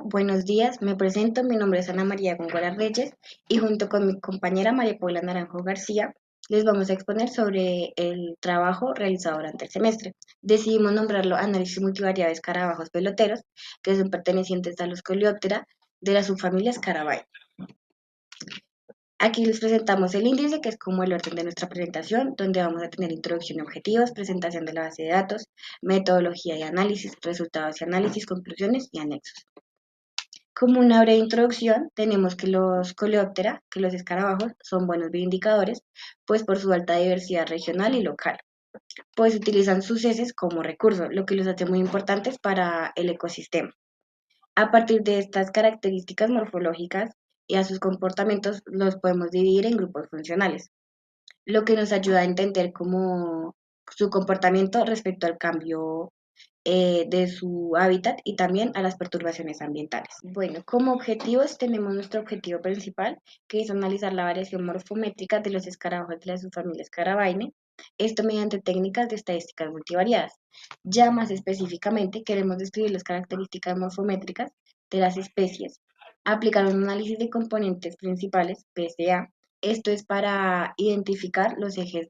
Buenos días, me presento, mi nombre es Ana María Góngora Reyes y junto con mi compañera María Paula Naranjo García les vamos a exponer sobre el trabajo realizado durante el semestre. Decidimos nombrarlo Análisis multivariado de escarabajos peloteros, que son pertenecientes a los Coleoptera de la subfamilia Scarabaei. Aquí les presentamos el índice, que es como el orden de nuestra presentación, donde vamos a tener introducción y objetivos, presentación de la base de datos, metodología y análisis, resultados y análisis, conclusiones y anexos. Como una breve introducción, tenemos que los coleóptera, que los escarabajos, son buenos bioindicadores, pues por su alta diversidad regional y local, pues utilizan sus heces como recurso, lo que los hace muy importantes para el ecosistema. A partir de estas características morfológicas y a sus comportamientos, los podemos dividir en grupos funcionales, lo que nos ayuda a entender cómo su comportamiento respecto al cambio de su hábitat y también a las perturbaciones ambientales. Bueno, como objetivos tenemos nuestro objetivo principal, que es analizar la variación morfométrica de los escarabajos de la subfamilia Scarabaei, esto mediante técnicas de estadísticas multivariadas. Ya más específicamente, queremos describir las características morfométricas de las especies, aplicar un análisis de componentes principales, PSA. Esto es para identificar los ejes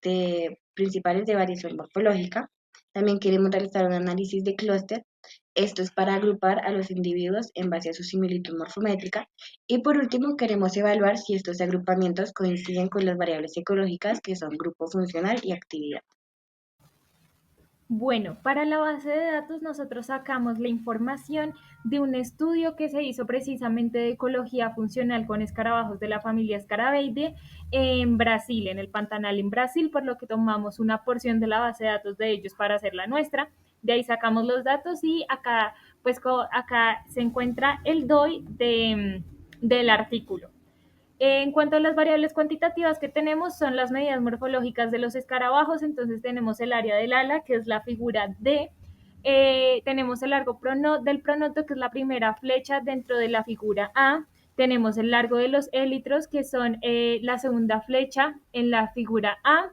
principales de variación morfológica. También queremos realizar un análisis de clúster. Esto es para agrupar a los individuos en base a su similitud morfométrica. Y por último, queremos evaluar si estos agrupamientos coinciden con las variables ecológicas, que son grupo funcional y actividad. Bueno, para la base de datos nosotros sacamos la información de un estudio que se hizo precisamente de ecología funcional con escarabajos de la familia Scarabaeidae en Brasil, en el Pantanal en Brasil, por lo que tomamos una porción de la base de datos de ellos para hacer la nuestra. De ahí sacamos los datos y acá, pues acá se encuentra el DOI del artículo. En cuanto a las variables cuantitativas que tenemos, son las medidas morfológicas de los escarabajos. Entonces tenemos el área del ala, que es la figura D. Tenemos el largo del pronoto, que es la primera flecha dentro de la figura A. Tenemos el largo de los élitros, que son la segunda flecha en la figura A.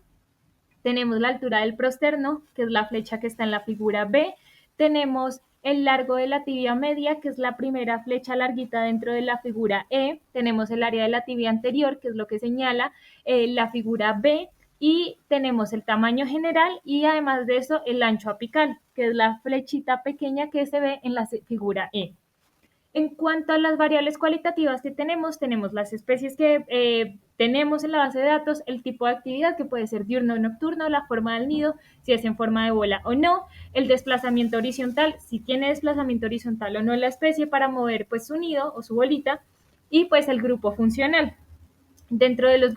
Tenemos la altura del prosterno, que es la flecha que está en la figura B. Tenemos el largo de la tibia media, que es la primera flecha larguita dentro de la figura E. Tenemos el área de la tibia anterior, que es lo que señala la figura B. Y tenemos el tamaño general y además de eso el ancho apical, que es la flechita pequeña que se ve en la figura E. En cuanto a las variables cualitativas que tenemos las especies que tenemos en la base de datos, el tipo de actividad que puede ser diurno o nocturno, la forma del nido, si es en forma de bola o no, el desplazamiento horizontal, si tiene desplazamiento horizontal o no la especie para mover pues su nido o su bolita, y pues el grupo funcional. Dentro de los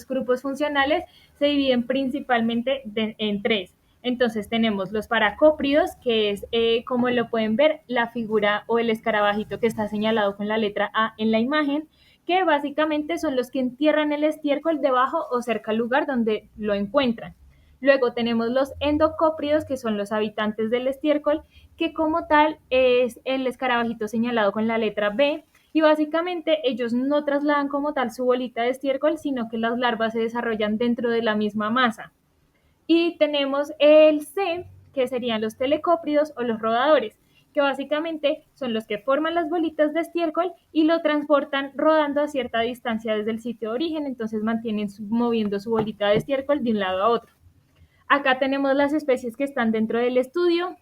grupos funcionales se dividen principalmente en tres. Entonces tenemos los paracópridos, que es, como lo pueden ver, la figura o el escarabajito que está señalado con la letra A en la imagen, que básicamente son los que entierran el estiércol debajo o cerca al lugar donde lo encuentran. Luego tenemos los endocópridos, que son los habitantes del estiércol, que como tal es el escarabajito señalado con la letra B, y básicamente ellos no trasladan como tal su bolita de estiércol, sino que las larvas se desarrollan dentro de la misma masa. Y tenemos el C, que serían los telecópridos o los rodadores, que básicamente son los que forman las bolitas de estiércol y lo transportan rodando a cierta distancia desde el sitio de origen, entonces mantienen moviendo su bolita de estiércol de un lado a otro. Acá tenemos las especies que están dentro del estudio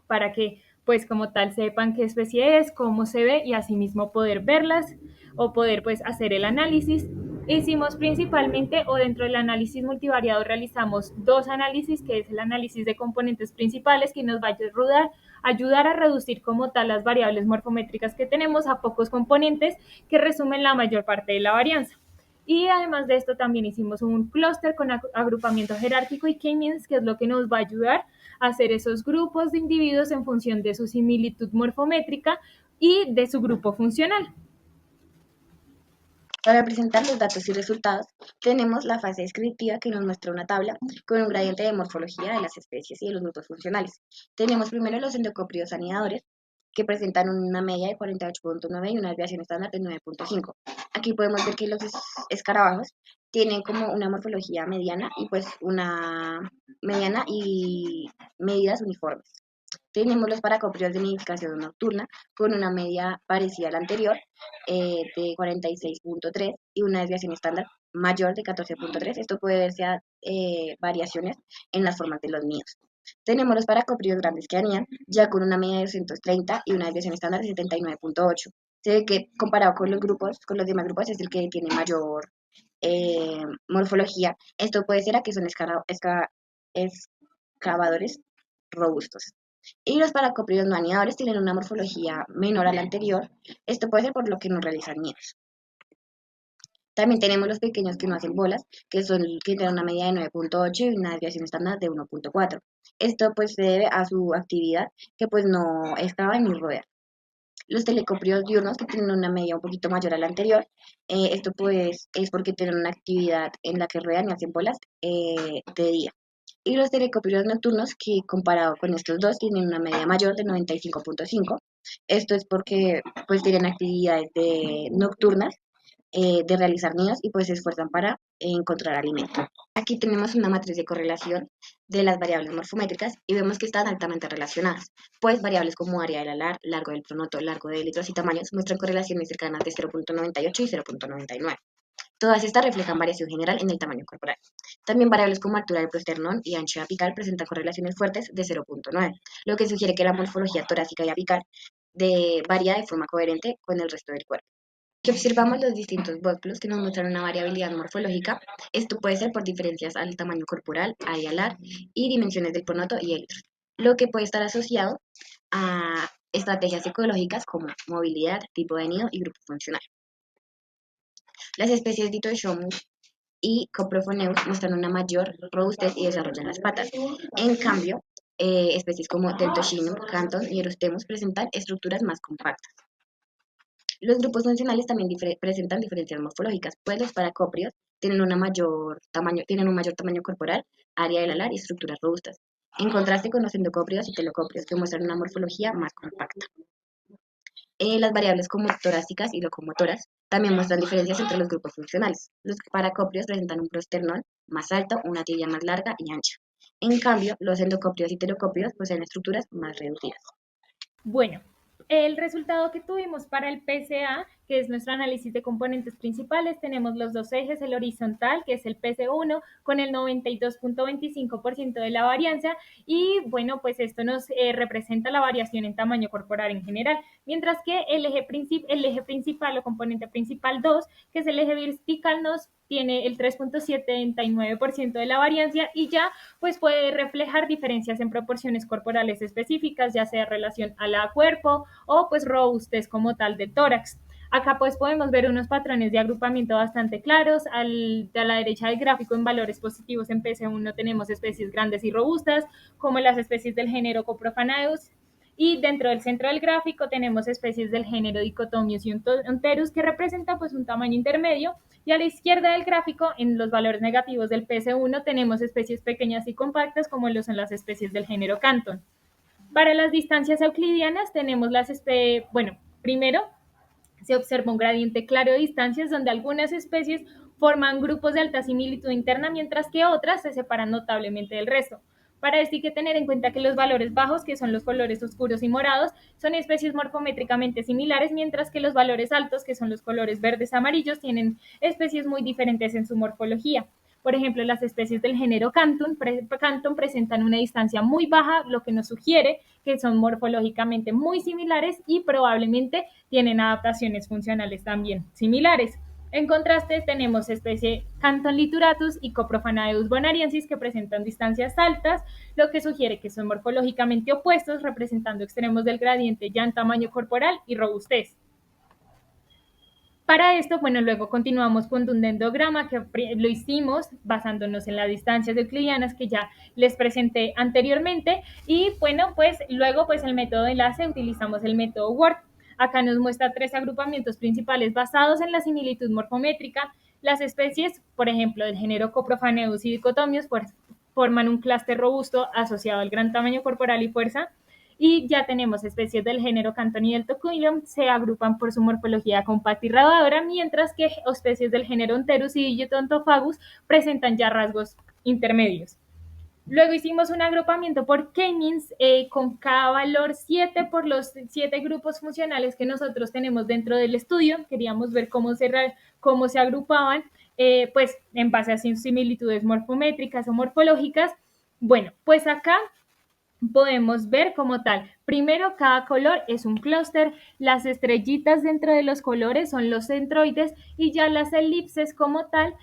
para que pues como tal sepan qué especie es, cómo se ve y asimismo poder verlas o poder pues hacer el análisis. Hicimos principalmente o dentro del análisis multivariado realizamos dos análisis, que es el análisis de componentes principales, que nos va a ayudar a reducir como tal las variables morfométricas que tenemos a pocos componentes que resumen la mayor parte de la varianza. Y además de esto también hicimos un clúster con agrupamiento jerárquico y k-means, que es lo que nos va a ayudar a hacer esos grupos de individuos en función de su similitud morfométrica y de su grupo funcional. Para presentar los datos y resultados, tenemos la fase descriptiva, que nos muestra una tabla con un gradiente de morfología de las especies y de los grupos funcionales. Tenemos primero los endocópridos anidadores, que presentan una media de 48.9 y una desviación estándar de 9.5. Aquí podemos ver que los escarabajos tienen como una morfología mediana y pues una mediana y medidas uniformes. Tenemos los paracópridos de nidificación nocturna con una media parecida a la anterior de 46.3 y una desviación estándar mayor de 14.3. Esto puede verse a variaciones en las formas de los nidos. Tenemos los paracópridos grandes que anían ya con una media de 230 y una desviación estándar de 79.8. Se ve que comparado con los grupos, con los demás grupos, es el que tiene mayor morfología. Esto puede ser a que son excavadores robustos. Y los paracópridos no anidadores tienen una morfología menor a la anterior. Esto puede ser por lo que no realizan nidos. También tenemos los pequeños que no hacen bolas, que tienen una medida de 9.8 y una desviación estándar de 1.4. Esto pues se debe a su actividad que pues no excava ni rodea. Los telecópridos diurnos que tienen una media un poquito mayor a la anterior, esto pues es porque tienen una actividad en la que ruedan y hacen bolas de día. Y los telecópridos nocturnos que comparado con estos dos tienen una media mayor de 95.5. Esto es porque pues tienen actividades nocturnas de realizar nidos y pues se esfuerzan para encontrar alimento. Aquí tenemos una matriz de correlación de las variables morfométricas y vemos que están altamente relacionadas, pues variables como área del alar, largo del pronoto, largo de élitros y tamaños muestran correlaciones cercanas de 0.98 y 0.99. Todas estas reflejan variación general en el tamaño corporal. También variables como altura del prosternón y ancho apical presentan correlaciones fuertes de 0.9, lo que sugiere que la morfología torácica y apical varía de forma coherente con el resto del cuerpo. Si observamos los distintos músculos que nos muestran una variabilidad morfológica, esto puede ser por diferencias al tamaño corporal, área alar y dimensiones del pronoto y élitros, lo que puede estar asociado a estrategias ecológicas como movilidad, tipo de nido y grupo funcional. Las especies Ditoichomus y Coprophoneus muestran una mayor robustez y desarrollo en las patas. En cambio, especies como Deltochinum, Canton y Erustemus presentan estructuras más compactas. Los grupos funcionales también presentan diferencias morfológicas, pues los paracópridos tienen un mayor tamaño corporal, área del alar y estructuras robustas, en contraste con los endocópridos y telocópridos que muestran una morfología más compacta. Las variables como torácicas y locomotoras también muestran diferencias entre los grupos funcionales. Los paracópridos presentan un prosternón más alto, una tibia más larga y ancha. En cambio, los endocópridos y telocópridos poseen estructuras más reducidas. Bueno, el resultado que tuvimos para el PCA, que es nuestro análisis de componentes principales, tenemos los dos ejes, el horizontal, que es el PC1, con el 92.25% de la varianza, y bueno, pues esto nos representa la variación en tamaño corporal en general, mientras que el eje principal o componente principal 2, que es el eje vertical, nos tiene el 3.79% de la variancia y ya pues puede reflejar diferencias en proporciones corporales específicas, ya sea en relación a la cuerpo o pues robustez como tal del tórax. Acá pues podemos ver unos patrones de agrupamiento bastante claros. A la derecha del gráfico en valores positivos en PC1 tenemos especies grandes y robustas, como las especies del género Coprophanaeus, y dentro del centro del gráfico tenemos especies del género Dicotomius y Onterus que representan pues un tamaño intermedio, y a la izquierda del gráfico en los valores negativos del PC1 tenemos especies pequeñas y compactas como lo son las especies del género Canton. Para las distancias euclidianas tenemos primero se observa un gradiente claro de distancias donde algunas especies forman grupos de alta similitud interna mientras que otras se separan notablemente del resto. Para esto hay que tener en cuenta que los valores bajos, que son los colores oscuros y morados, son especies morfométricamente similares, mientras que los valores altos, que son los colores verdes amarillos, tienen especies muy diferentes en su morfología. Por ejemplo, las especies del género Canton presentan una distancia muy baja, lo que nos sugiere que son morfológicamente muy similares y probablemente tienen adaptaciones funcionales también similares. En contraste, tenemos especie Canton lituratus y Coprophanaeus bonariensis que presentan distancias altas, lo que sugiere que son morfológicamente opuestos, representando extremos del gradiente ya en tamaño corporal y robustez. Para esto, bueno, luego continuamos con un dendrograma que lo hicimos basándonos en las distancias euclidianas que ya les presenté anteriormente y bueno, pues luego pues el método de enlace utilizamos el método WORD. Acá nos muestra tres agrupamientos principales basados en la similitud morfométrica. Las especies, por ejemplo, del género Coprophanaeus y Dicotomius, pues, forman un clúster robusto asociado al gran tamaño corporal y fuerza. Y ya tenemos especies del género Canton y Deltoquilium, se agrupan por su morfología compacta y rodadora, mientras que especies del género Onterus y Digidontophagus presentan ya rasgos intermedios. Luego hicimos un agrupamiento por K-means con cada valor 7 por los 7 grupos funcionales que nosotros tenemos dentro del estudio. Queríamos ver cómo se agrupaban, pues en base a sus similitudes morfométricas o morfológicas. Bueno, pues acá podemos ver como tal. Primero, cada color es un clúster, las estrellitas dentro de los colores son los centroides y ya las elipses como tal,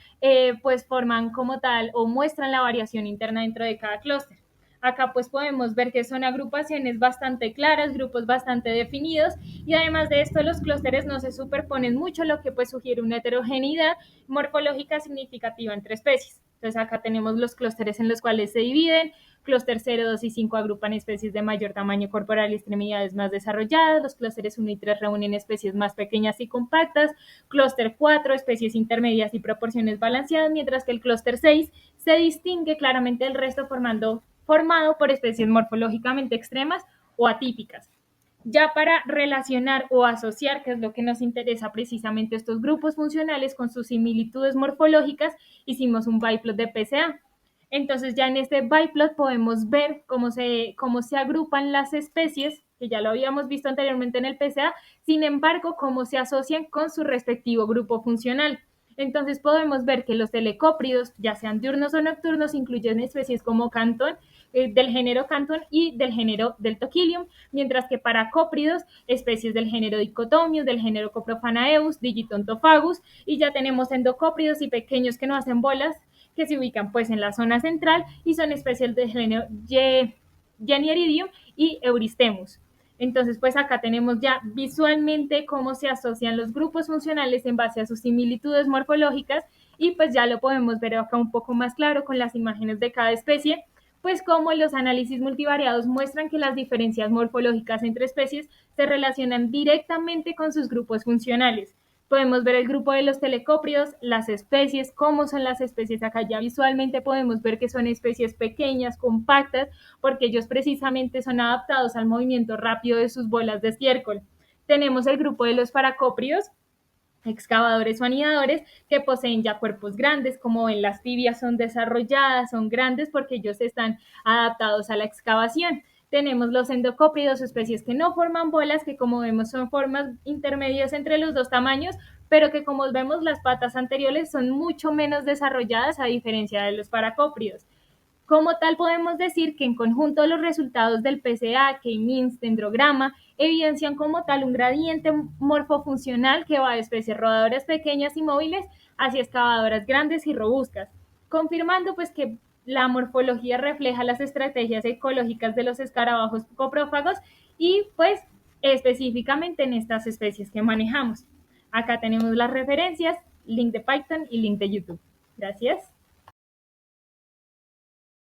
pues forman como tal o muestran la variación interna dentro de cada clúster. Acá pues podemos ver que son agrupaciones bastante claras, grupos bastante definidos y además de esto los clústeres no se superponen mucho, lo que pues sugiere una heterogeneidad morfológica significativa entre especies. Entonces acá tenemos los clústeres en los cuales se dividen. Clúster 0, 2 y 5 agrupan especies de mayor tamaño corporal y extremidades más desarrolladas. Los clústeres 1 y 3 reúnen especies más pequeñas y compactas. Clúster 4, especies intermedias y proporciones balanceadas, mientras que el clúster 6 se distingue claramente del resto formado por especies morfológicamente extremas o atípicas. Ya para relacionar o asociar, que es lo que nos interesa precisamente estos grupos funcionales con sus similitudes morfológicas, hicimos un biplot de PCA. Entonces ya en este biplot podemos ver cómo se agrupan las especies, que ya lo habíamos visto anteriormente en el PCA, sin embargo, cómo se asocian con su respectivo grupo funcional. Entonces podemos ver que los telecópridos, ya sean diurnos o nocturnos, incluyen especies como Canton, del género Canton y del género Deltoquilium, mientras que para cópridos, especies del género Dicotomius, del género Coprophanaeus, Digitontofagus, y ya tenemos endocópridos y pequeños que no hacen bolas, que se ubican pues en la zona central y son especies del género Genieridium y Euristemus. Entonces, pues acá tenemos ya visualmente cómo se asocian los grupos funcionales en base a sus similitudes morfológicas y pues ya lo podemos ver acá un poco más claro con las imágenes de cada especie, pues como los análisis multivariados muestran que las diferencias morfológicas entre especies se relacionan directamente con sus grupos funcionales. Podemos ver el grupo de los telecópridos, las especies, cómo son las especies acá. Ya visualmente podemos ver que son especies pequeñas, compactas, porque ellos precisamente son adaptados al movimiento rápido de sus bolas de estiércol. Tenemos el grupo de los paracópridos, excavadores o anidadores que poseen ya cuerpos grandes, como en las tibias son desarrolladas, son grandes porque ellos están adaptados a la excavación. Tenemos los endocópridos, especies que no forman bolas, que como vemos son formas intermedias entre los dos tamaños, pero que como vemos las patas anteriores son mucho menos desarrolladas a diferencia de los paracópridos. Como tal, podemos decir que en conjunto los resultados del PCA, K-means, dendrograma, evidencian como tal un gradiente morfofuncional que va de especies rodadoras pequeñas y móviles hacia excavadoras grandes y robustas, confirmando pues que la morfología refleja las estrategias ecológicas de los escarabajos coprófagos y pues específicamente en estas especies que manejamos. Acá tenemos las referencias, link de Python y link de YouTube. Gracias.